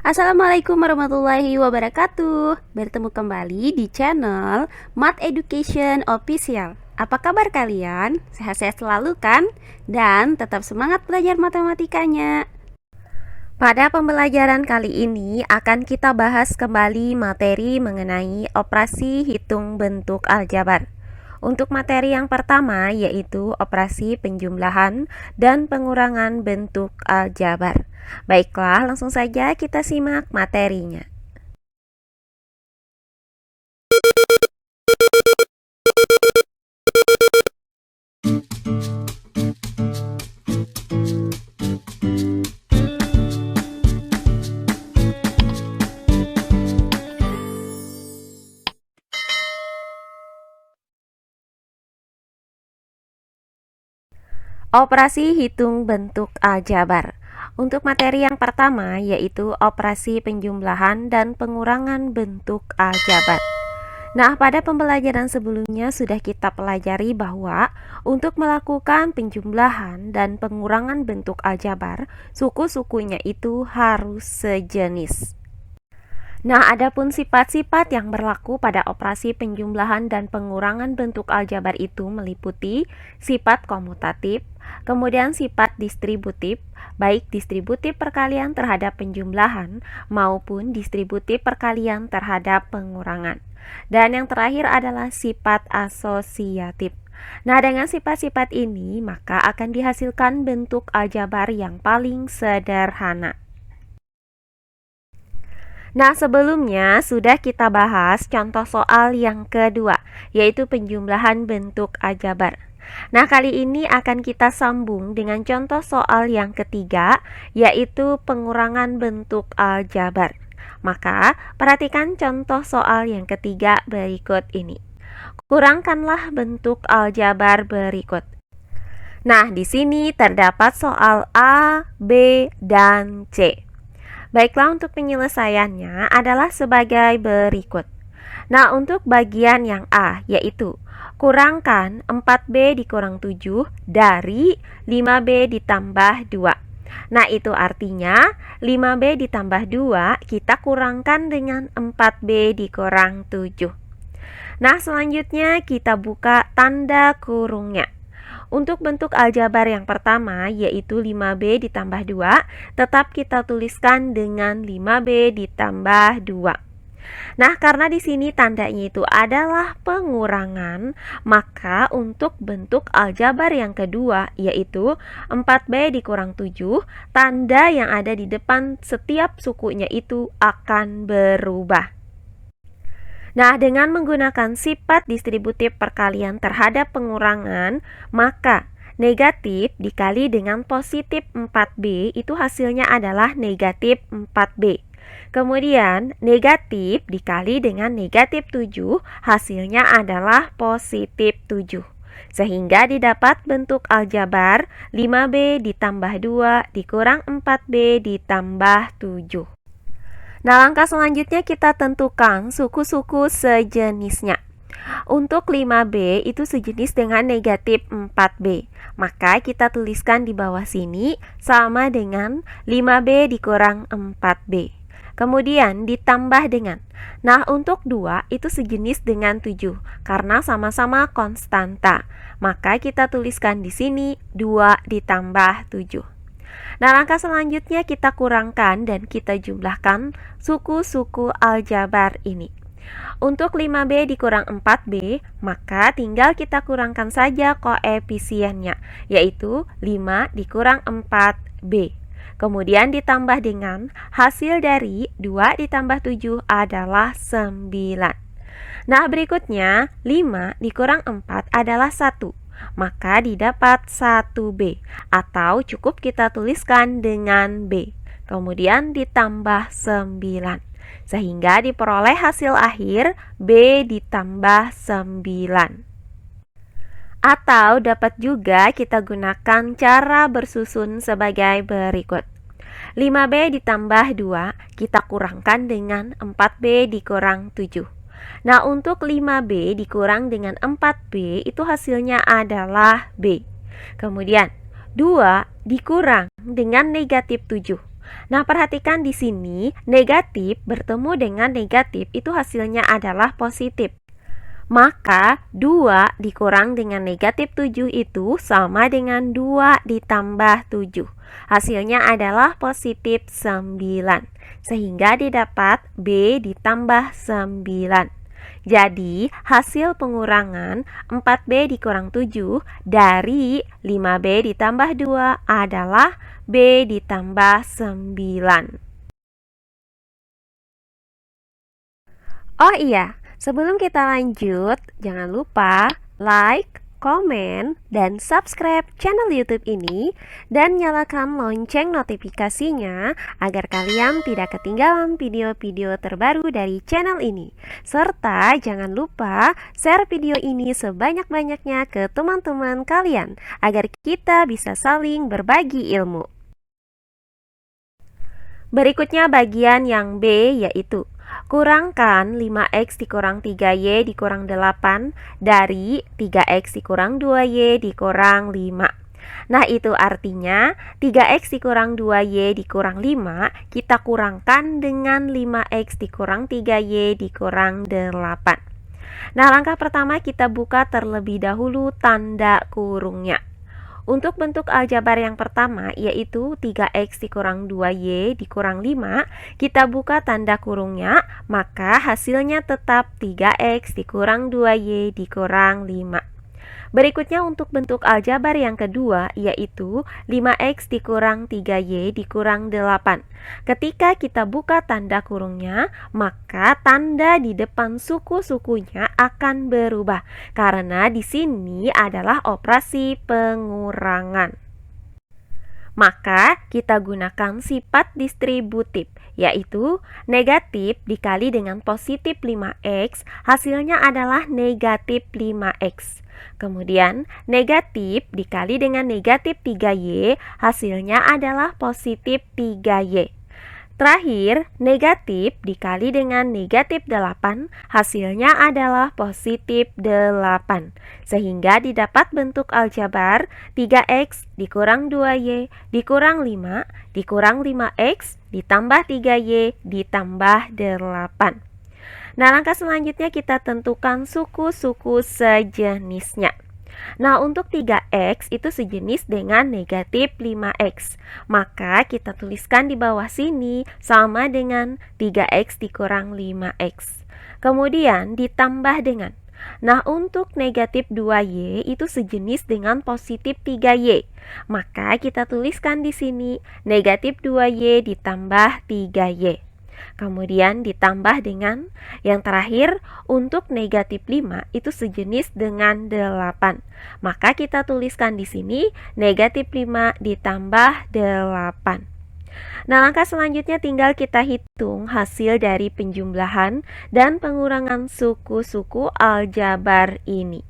Assalamualaikum warahmatullahi wabarakatuh. Bertemu kembali di channel Math Education Official. Apa kabar kalian? Sehat-sehat selalu kan? Dan tetap semangat belajar matematikanya. Pada pembelajaran kali ini akan kita bahas kembali materi mengenai operasi hitung bentuk aljabar. Untuk materi yang pertama yaitu operasi penjumlahan dan pengurangan bentuk aljabar. Baiklah, langsung saja kita simak materinya. Operasi hitung bentuk aljabar. Untuk materi yang pertama yaitu operasi penjumlahan dan pengurangan bentuk aljabar. Nah, pada pembelajaran sebelumnya sudah kita pelajari bahwa untuk melakukan penjumlahan dan pengurangan bentuk aljabar, suku-sukunya itu harus sejenis. Nah, adapun sifat-sifat yang berlaku pada operasi penjumlahan dan pengurangan bentuk aljabar itu meliputi sifat komutatif, kemudian sifat distributif, baik distributif perkalian terhadap penjumlahan maupun distributif perkalian terhadap pengurangan. Dan yang terakhir adalah sifat asosiatif. Nah, dengan sifat-sifat ini maka akan dihasilkan bentuk aljabar yang paling sederhana. Nah, sebelumnya sudah kita bahas contoh soal yang kedua, yaitu penjumlahan bentuk aljabar. Nah, kali ini akan kita sambung dengan contoh soal yang ketiga, yaitu pengurangan bentuk aljabar. Maka, perhatikan contoh soal yang ketiga berikut ini. Kurangkanlah bentuk aljabar berikut. Nah, di sini terdapat soal A, B, dan C. Baiklah, untuk penyelesaiannya adalah sebagai berikut. Nah, untuk bagian yang A, yaitu kurangkan 4B dikurang 7 dari 5B ditambah 2. Nah, itu artinya 5B ditambah 2 kita kurangkan dengan 4B dikurang 7. Nah, selanjutnya kita buka tanda kurungnya. Untuk bentuk aljabar yang pertama yaitu 5B ditambah 2, tetap kita tuliskan dengan 5B ditambah 2. Nah, karena di sini tandanya itu adalah pengurangan, maka untuk bentuk aljabar yang kedua yaitu 4B dikurang 7, tanda yang ada di depan setiap sukunya itu akan berubah. Nah, dengan menggunakan sifat distributif perkalian terhadap pengurangan, maka negatif dikali dengan positif 4B itu hasilnya adalah negatif 4B. Kemudian, negatif dikali dengan negatif 7 hasilnya adalah positif 7. Sehingga didapat bentuk aljabar 5B ditambah 2 dikurang 4B ditambah 7. Nah, langkah selanjutnya kita tentukan suku-suku sejenisnya. Untuk 5B itu sejenis dengan negatif 4B. Maka kita tuliskan di bawah sini sama dengan 5B dikurang 4B. Kemudian ditambah dengan. Nah, untuk 2 itu sejenis dengan 7 karena sama-sama konstanta. Maka kita tuliskan di sini 2 ditambah 7. Nah, langkah selanjutnya kita kurangkan dan kita jumlahkan suku-suku aljabar ini. Untuk 5B dikurang 4B, maka tinggal kita kurangkan saja koefisiennya, yaitu 5 dikurang 4B. Kemudian ditambah dengan hasil dari 2 ditambah 7 adalah 9. Nah, berikutnya 5 dikurang 4 adalah 1. Maka didapat 1B atau cukup kita tuliskan dengan B. Kemudian ditambah 9 sehingga diperoleh hasil akhir B ditambah 9. Atau dapat juga kita gunakan cara bersusun sebagai berikut. 5B ditambah 2 kita kurangkan dengan 4B dikurang 7. Nah, untuk 5B dikurang dengan 4B itu hasilnya adalah B. Kemudian 2 dikurang dengan negatif 7. Nah, perhatikan di sini, negatif bertemu dengan negatif itu hasilnya adalah positif. Maka 2 dikurang dengan negatif 7 itu sama dengan 2 ditambah 7. Hasilnya adalah positif 9. Sehingga didapat B ditambah 9. Jadi hasil pengurangan 4B dikurang 7 dari 5B ditambah 2 adalah B ditambah 9. Oh iya, sebelum kita lanjut, jangan lupa like, komen, dan subscribe channel YouTube ini dan nyalakan lonceng notifikasinya agar kalian tidak ketinggalan video-video terbaru dari channel ini. Serta jangan lupa share video ini sebanyak-banyaknya ke teman-teman kalian agar kita bisa saling berbagi ilmu. Berikutnya bagian yang B, yaitu kurangkan 5x dikurang 3y dikurang 8 dari 3x dikurang 2y dikurang 5. Nah, itu artinya 3x dikurang 2y dikurang 5 kita kurangkan dengan 5x dikurang 3y dikurang 8. Nah, langkah pertama kita buka terlebih dahulu tanda kurungnya. Untuk bentuk aljabar yang pertama, yaitu 3x dikurang 2y dikurang 5, kita buka tanda kurungnya, maka hasilnya tetap 3x dikurang 2y dikurang 5. Berikutnya untuk bentuk aljabar yang kedua, yaitu 5x dikurang 3y dikurang 8. Ketika kita buka tanda kurungnya, maka tanda di depan suku-sukunya akan berubah karena di sini adalah operasi pengurangan. Maka kita gunakan sifat distributif, yaitu negatif dikali dengan positif 5x, hasilnya adalah negatif 5x. Kemudian negatif dikali dengan negatif 3y, hasilnya adalah positif 3y. Terakhir, negatif dikali dengan negatif 8, hasilnya adalah positif 8. Sehingga didapat bentuk aljabar 3x dikurang 2y dikurang 5 dikurang 5x ditambah 3y ditambah 8. Nah, langkah selanjutnya kita tentukan suku-suku sejenisnya. Nah, untuk 3x itu sejenis dengan negatif 5x. Maka kita tuliskan di bawah sini sama dengan 3x dikurang 5x. Kemudian ditambah dengan, nah, untuk negatif 2y itu sejenis dengan positif 3y. Maka kita tuliskan di sini negatif 2y ditambah 3y. Kemudian ditambah dengan yang terakhir, untuk negatif 5 itu sejenis dengan 8. Maka kita tuliskan di sini negatif 5 ditambah 8. Nah, langkah selanjutnya tinggal kita hitung hasil dari penjumlahan dan pengurangan suku-suku aljabar ini.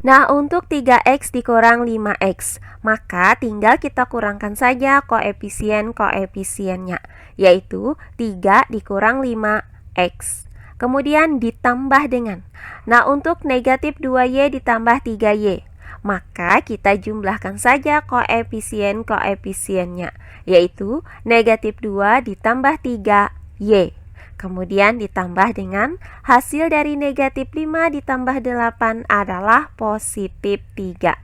Nah, untuk 3x dikurang 5x, maka tinggal kita kurangkan saja koefisien-koefisiennya, yaitu 3 dikurang 5x. Kemudian ditambah dengan, nah, untuk negatif 2y ditambah 3y, maka kita jumlahkan saja koefisien-koefisiennya, yaitu negatif 2 ditambah 3y. Kemudian ditambah dengan hasil dari negatif 5 ditambah 8 adalah positif 3.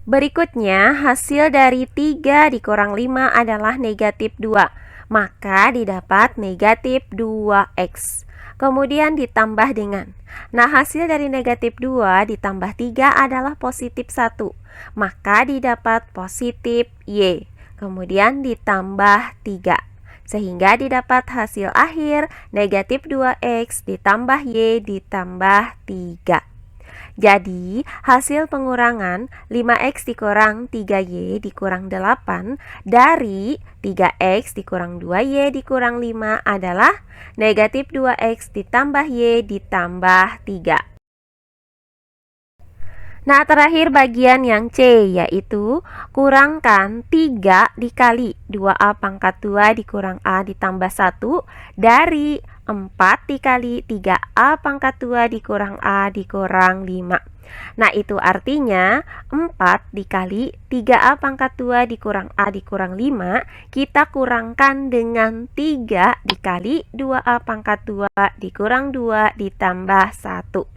Berikutnya hasil dari 3 dikurang 5 adalah negatif 2. Maka didapat negatif 2x. Kemudian ditambah dengan, nah, hasil dari negatif 2 ditambah 3 adalah positif 1. Maka didapat positif y. Kemudian ditambah 3. Sehingga didapat hasil akhir negatif 2x ditambah y ditambah 3. Jadi hasil pengurangan 5x dikurang 3y dikurang 8 dari 3x dikurang 2y dikurang 5 adalah negatif 2x ditambah y ditambah 3. Nah, terakhir bagian yang C, yaitu kurangkan 3 dikali 2A pangkat 2 dikurang A ditambah 1 dari 4 dikali 3A pangkat 2 dikurang A dikurang 5. Nah, itu artinya 4 dikali 3A pangkat 2 dikurang A dikurang 5, kita kurangkan dengan 3 dikali 2A pangkat 2 dikurang 2 ditambah 1.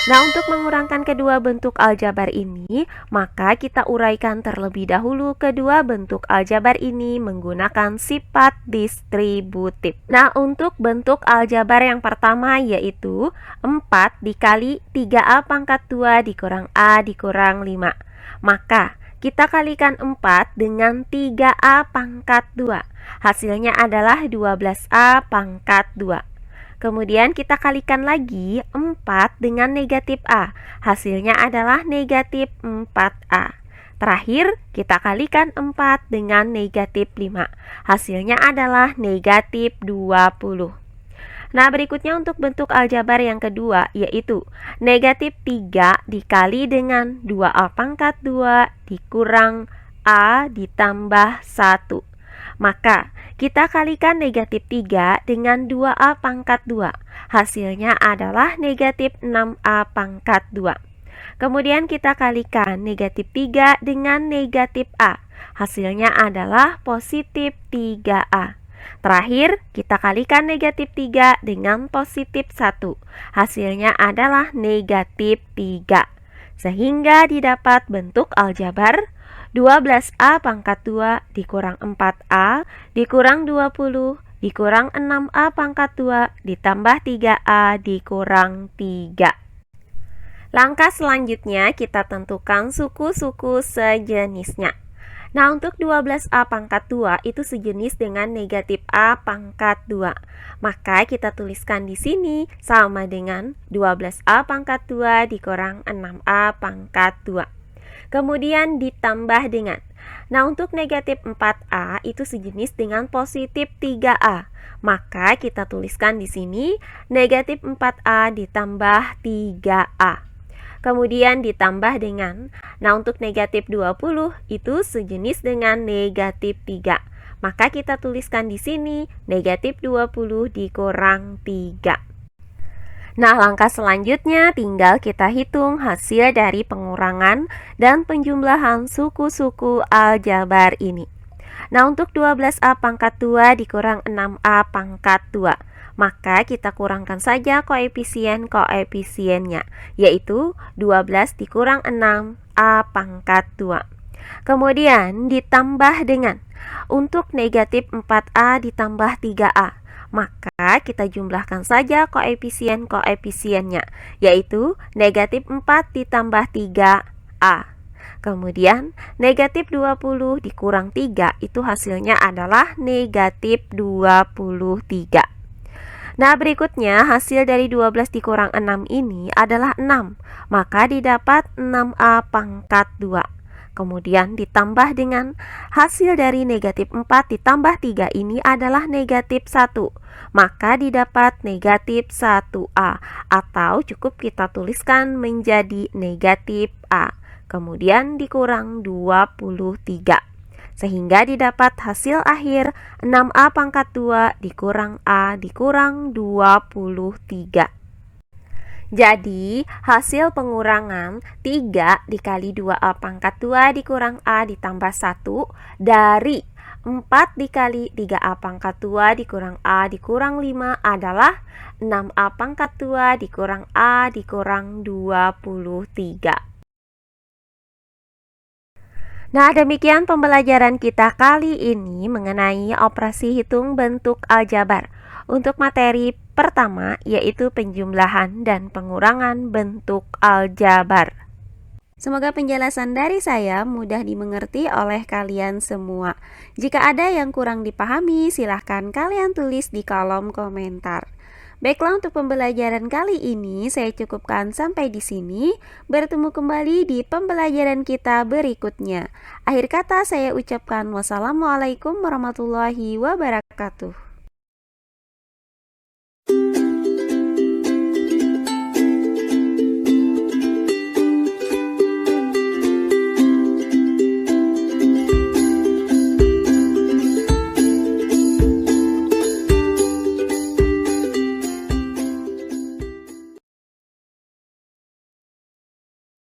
Nah, untuk mengurangkan kedua bentuk aljabar ini, maka kita uraikan terlebih dahulu kedua bentuk aljabar ini menggunakan sifat distributif. Nah, untuk bentuk aljabar yang pertama yaitu 4 dikali 3A pangkat 2 dikurang A dikurang 5. Maka, kita kalikan 4 dengan 3A pangkat 2. Hasilnya adalah 12A pangkat 2. Kemudian kita kalikan lagi 4 dengan negatif A. Hasilnya adalah negatif 4A. Terakhir, kita kalikan 4 dengan negatif 5. Hasilnya adalah negatif 20. Nah, berikutnya untuk bentuk aljabar yang kedua, yaitu negatif 3 dikali dengan 2A pangkat 2 dikurang A ditambah 1. Maka, kita kalikan negatif 3 dengan 2A pangkat 2. Hasilnya adalah negatif 6A pangkat 2. Kemudian kita kalikan negatif 3 dengan negatif A. Hasilnya adalah positif 3A. Terakhir, kita kalikan negatif 3 dengan positif 1. Hasilnya adalah negatif 3. Sehingga didapat bentuk aljabar 12A pangkat 2 dikurang 4A dikurang 20 dikurang 6A pangkat 2 ditambah 3A dikurang 3. Langkah selanjutnya kita tentukan suku-suku sejenisnya. Nah, untuk 12A pangkat 2 itu sejenis dengan negatif A pangkat 2. Maka kita tuliskan di sini sama dengan 12A pangkat 2 dikurang 6A pangkat 2. Kemudian ditambah dengan, nah untuk negatif 4A itu sejenis dengan positif 3A. Maka kita tuliskan di sini negatif 4A ditambah 3A. Kemudian ditambah dengan, nah untuk negatif 20 itu sejenis dengan negatif 3. Maka kita tuliskan di sini negatif 20 dikurang 3. Nah, langkah selanjutnya tinggal kita hitung hasil dari pengurangan dan penjumlahan suku-suku aljabar ini. Nah, untuk 12A pangkat 2 dikurang 6A pangkat 2, maka kita kurangkan saja koefisien-koefisiennya, yaitu 12 dikurang 6A pangkat 2. Kemudian ditambah dengan, untuk negatif 4A ditambah 3A, maka kita jumlahkan saja koefisien-koefisiennya, yaitu negatif 4 ditambah 3A. Kemudian negatif 20 dikurang 3 itu hasilnya adalah negatif 23. Nah, berikutnya hasil dari 12 dikurang 6 ini adalah 6, maka didapat 6A pangkat 2. Kemudian ditambah dengan hasil dari negatif 4 ditambah 3 ini adalah negatif 1. Maka didapat negatif 1A, atau cukup kita tuliskan menjadi negatif A. Kemudian dikurang 23. Sehingga didapat hasil akhir 6A pangkat 2 dikurang A dikurang 23. Jadi, hasil pengurangan 3 dikali 2A pangkat 2 dikurang A ditambah 1 dari 4 dikali 3A pangkat 2 dikurang A dikurang 5 adalah 6A pangkat 2 dikurang A dikurang 23. Nah, demikian pembelajaran kita kali ini mengenai operasi hitung bentuk aljabar. Untuk materi pertama yaitu penjumlahan dan pengurangan bentuk aljabar. Semoga penjelasan dari saya mudah dimengerti oleh kalian semua. Jika ada yang kurang dipahami, silahkan kalian tulis di kolom komentar. Baiklah, untuk pembelajaran kali ini saya cukupkan sampai di sini. Bertemu kembali di pembelajaran kita berikutnya. Akhir kata saya ucapkan wassalamualaikum warahmatullahi wabarakatuh.